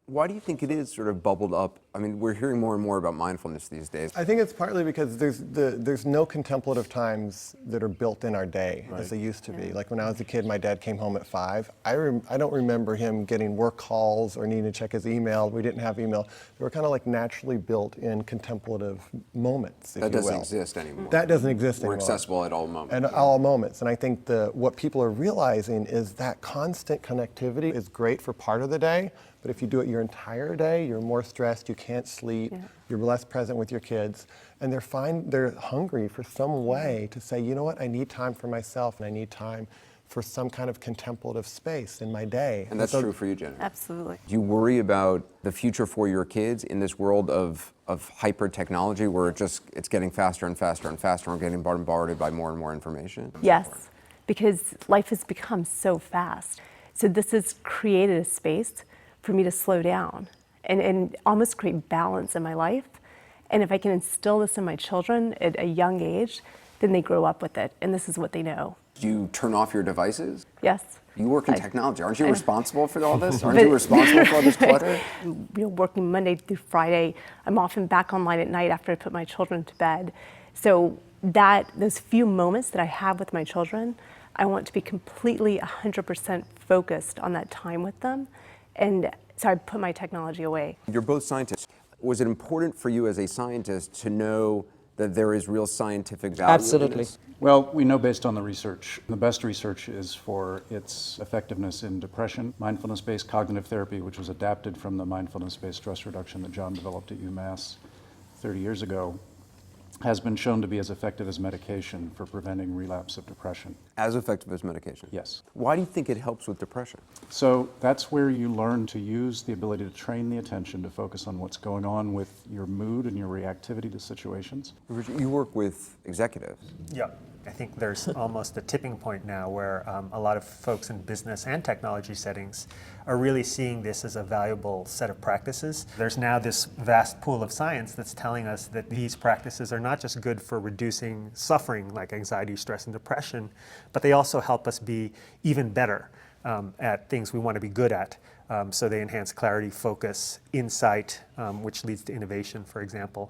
Why do you think it is sort of bubbled up? I mean, we're hearing more and more about mindfulness these days. I think it's partly because there's no contemplative times that are built in our day as they used to be. Like when I was a kid, my dad came home at 5. I don't remember him getting work calls or needing to check his email. We didn't have email. They were kind of like naturally built in contemplative moments, if That you doesn't will. exist anymore. That doesn't exist We're anymore. accessible at all moments. At all moments. And I think what people are realizing is that constant connectivity is great for part of the day, but if you do it your entire day, you're more stressed, you can't sleep, you're less present with your kids, and they're hungry for some way to say, you know what, I need time for myself and I need time for some kind of contemplative space in my day. And that's true for you, Jenny. Absolutely. Do you worry about the future for your kids in this world of hyper technology where it's getting faster and faster and faster and we're getting bombarded by more and more information? Yes, because life has become so fast. So this has created a space for me to slow down and almost create balance in my life. And if I can instill this in my children at a young age, then they grow up with it, and this is what they know. Do you turn off your devices? Yes. You work in technology. Aren't you responsible for all this? Aren't you responsible for all this clutter? Working Monday through Friday, I'm often back online at night after I put my children to bed. So those few moments that I have with my children, I want to be completely 100% focused on that time with them. And so I put my technology away. You're both scientists. Was it important for you as a scientist to know that there is real scientific value in Absolutely. this? Well, we know based on the research. The best research is for its effectiveness in depression. Mindfulness-based cognitive therapy, which was adapted from the mindfulness-based stress reduction that John developed at UMass 30 years ago, has been shown to be as effective as medication for preventing relapse of depression. As effective as medication? Yes. Why do you think it helps with depression? So that's where you learn to use the ability to train the attention to focus on what's going on with your mood and your reactivity to situations. You work with executives. Yeah, I think there's almost a tipping point now where a lot of folks in business and technology settings are really seeing this as a valuable set of practices. There's now this vast pool of science that's telling us that these practices are not just good for reducing suffering like anxiety, stress, and depression, but they also help us be even better at things we want to be good at. So they enhance clarity, focus, insight, which leads to innovation, for example.